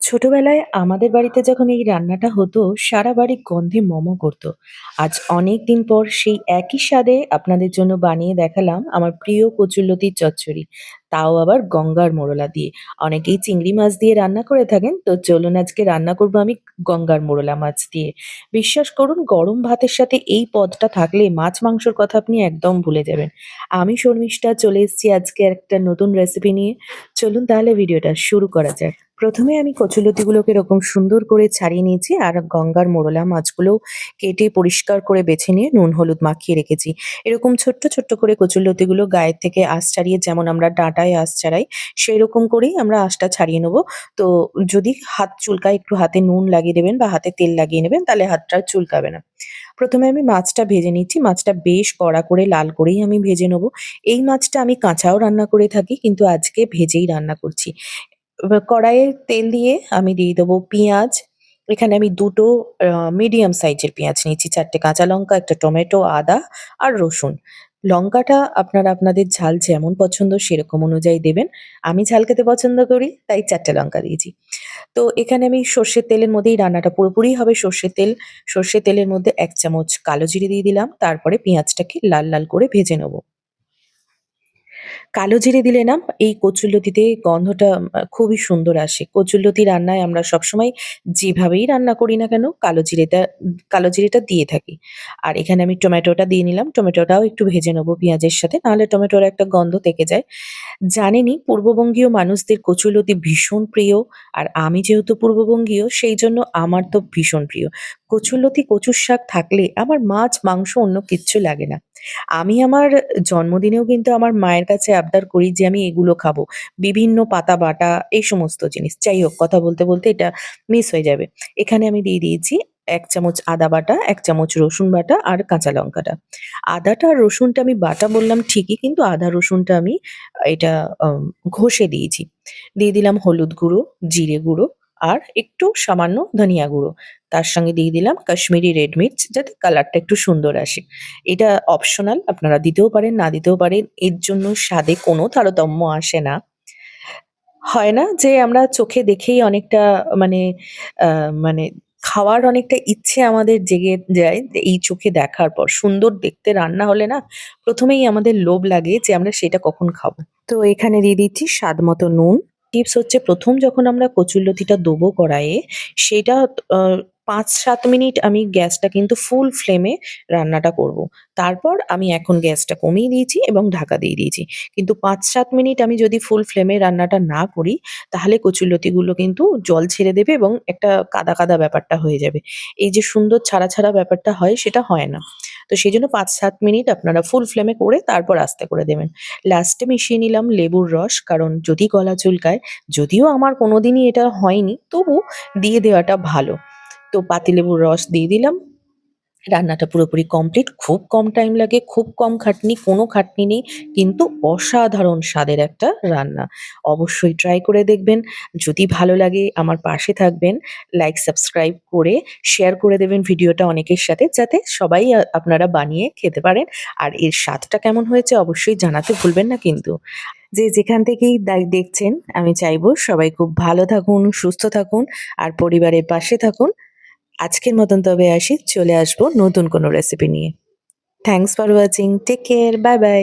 ছোটবেলায় আমাদের বাড়িতে যখন এই রান্নাটা হতো, সারা বাড়ি গন্ধে মম করতো। আজ অনেকদিন পর সেই একই স্বাদে আপনাদের জন্য বানিয়ে দেখালাম আমার প্রিয় কচুরলতির চচ্চড়ি। তাও আবার গঙ্গার মোরলা দিয়ে। অনেকেই চিংড়ি মাছ দিয়ে রান্না করে থাকেন, তো চলুন আজকে রান্না করবো আমি গঙ্গার মোরলা মাছ দিয়ে। বিশ্বাস করুন গরম ভাতের সাথে এই পদটা থাকলে মাছ মাংসর কথা আপনি একদম ভুলে যাবেন। আমি শর্মিষ্ঠা চলে এসেছি আজকে একটা নতুন রেসিপি নিয়ে। চলুন তাহলে ভিডিওটা শুরু করা যাক। প্রথমে আমি কচুলতিগুলোকে এরকম সুন্দর করে ছাড়িয়ে নিয়েছি আর গঙ্গার মোরলা মাছগুলো কেটে পরিষ্কার করে বেছে নিয়ে নুন হলুদ মাখিয়ে রেখেছি। এরকম ছোট্ট ছোট্ট করে কচুলতিগুলো গায়ের থেকে আঁশ ছাড়িয়ে, যেমন আমরা ডাঁটায় আঁশ ছাড়াই সেই রকম করেই আমরা আঁশটা ছাড়িয়ে নেবো। তো যদি হাত চুলকায় একটু হাতে নুন লাগিয়ে দেবেন বা হাতে তেল লাগিয়ে নেবেন, তাহলে হাতটা আর চুলকাবে না। প্রথমে আমি মাছটা ভেজে নিচ্ছি। মাছটা বেশ কড়া করে লাল করেই আমি ভেজে নেবো। এই মাছটা আমি কাঁচাও রান্না করে থাকি, কিন্তু আজকে ভেজেই রান্না করছি। এবার কড়াইয়ে তেল দিয়ে আমি দিয়ে দেবো পেঁয়াজ। এখানে আমি ২ টো মিডিয়াম সাইজের পেঁয়াজ নিয়েছি, ৪ টে কাঁচা লঙ্কা, ১ টা টমেটো, আদা আর রসুন। লঙ্কাটা আপনারা আপনাদের ঝাল যেমন পছন্দ সেরকম অনুযায়ী দেবেন। আমি ঝাল খেতে পছন্দ করি, তাই ৪ টে লঙ্কা দিয়েছি। তো এখানে আমি সর্ষের তেলের মধ্যেই রান্নাটা পুরোপুরি হবে সর্ষের তেল। সর্ষের তেলের মধ্যে ১ চামচ কালো জিরে দিয়ে দিলাম। তারপরে পেঁয়াজটাকে লাল, লাল করে ভেজে নেব। কালো জিরে দিলে না এই কচুরলতিতে গন্ধটা খুবই সুন্দর আসে। কচুরলতি রান্নায় আমরা সবসময় যেভাবেই রান্না করি না কেন কালো জিরেটা দিয়ে থাকি। আর এখানে আমি টমেটোটা দিয়ে নিলাম। টমেটোটাও একটু ভেজে নেবো পেঁয়াজের সাথে। নাহলে টমেটোর একটা গন্ধ থেকে যায়। জানেনই পূর্ববঙ্গীয় মানুষদের কচুরলতি ভীষণ প্রিয়। আর আমি যেহেতু পূর্ববঙ্গীয় সেইজন্য আমার তো ভীষণ প্রিয়। কচুরলতি, কচুর শাক থাকলে আমার মাছ, মাংস অন্য কিচ্ছু লাগে না। আমি আমার জন্মদিনেও কিন্তু আমার মায়ের কাছে আবদার করি যে আমি এগুলো খাবো। বিভিন্ন পাতা বাটা এই সমস্ত জিনিস। যাই হোক, কথা বলতে, বলতে এটা মিস হয়ে যাবে। এখানে আমি দিয়ে দিয়েছি ১ চামচ আদা বাটা, ১ চামচ রসুন বাটা আর কাঁচা লঙ্কাটা। আদাটা আর রসুনটা আমি বাটা বললাম ঠিকই, কিন্তু আদা রসুনটা আমি এটা ঘষে দিয়েছি। দিয়ে দিলাম হলুদ গুঁড়ো, জিরে গুঁড়ো আর একটু সামান্য ধনিয়া গুঁড়ো। তার সঙ্গে দিয়ে দিলাম কাশ্মীরি রেড মির্চ, যাতে কালারটা একটু সুন্দর আসে। এটা অপশনাল, আপনারা দিতেও পারেন, না দিতেও পারেন। এর জন্য স্বাদে কোনো তারতম্য আসে না। হয় না যে আমরা চোখে দেখেই অনেকটা মানে আ মানে খাওয়ার অনেকটা ইচ্ছে আমাদের জেগে যায় যে এই চোখে দেখার পর। সুন্দর দেখতে রান্না হলে না ১ম এই আমাদের লোভ লাগে যে আমরা সেটা কখন খাবো। তো এখানে দিয়ে দিচ্ছি স্বাদ মতো নুন। টিপস হচ্ছে ১ম যখন আমরা কচুরলতিটা দেবো কড়াইয়ে, সেটা আ ৫-৭ মিনিট আমি গ্যাসটা কিন্তু ফুল ফ্লেমে রান্নাটা করব। তারপর আমি এখন গ্যাসটা কমিয়ে দিয়েছি এবং ঢাকা দিয়ে দিয়েছি। কিন্তু ৫-৭ মিনিট আমি যদি ফুল ফ্লেমে রান্নাটা না করি, তাহলে কচুরলতিগুলো কিন্তু জল ছেড়ে দেবে এবং একটা কাদা, কাদা ব্যাপারটা হয়ে যাবে। এই যে সুন্দর ছাড়া, ছাড়া ব্যাপারটা হয় সেটা হয় না। তো সেজন্য ৫-৭ মিনিট আপনারা ফুল ফ্লেমে করে তারপর আস্তে করে দেবেন। লাস্টে মিশিয়ে নিলাম লেবুর রস, কারণ যদি গলা চুলকায়, যদিও আমার কোনোদিনই এটা হয়নি, তবু দিয়ে দেওয়াটা ভালো। তো পাতিলেবুর রস দিয়ে দিলাম। রান্নাটা পুরোপুরি কমপ্লিট। খুব কম টাইম লাগে, খুব কম খাটনি, কোনো খাটনি নেই। কিন্তু অসাধারণ স্বাদের একটা রান্না। অবশ্যই ট্রাই করে দেখবেন। যদি ভালো লাগে আমার পাশে থাকবেন। লাইক, সাবস্ক্রাইব করে শেয়ার করে দেবেন ভিডিওটা অনেকের সাথে, যাতে সবাই আপনারা বানিয়ে খেতে পারেন। আর এর স্বাদটা কেমন হয়েছে অবশ্যই জানাতে ভুলবেন না কিন্তু। যে যেখান থেকেই দেখছেন, আমি চাইবো সবাই খুব ভালো থাকুন, সুস্থ থাকুন আর পরিবারের পাশে থাকুন। আজকের মতন তবে আসি। চলে আসবো নতুন কোনো রেসিপি নিয়ে। Thanks for watching. Take care. Bye, by.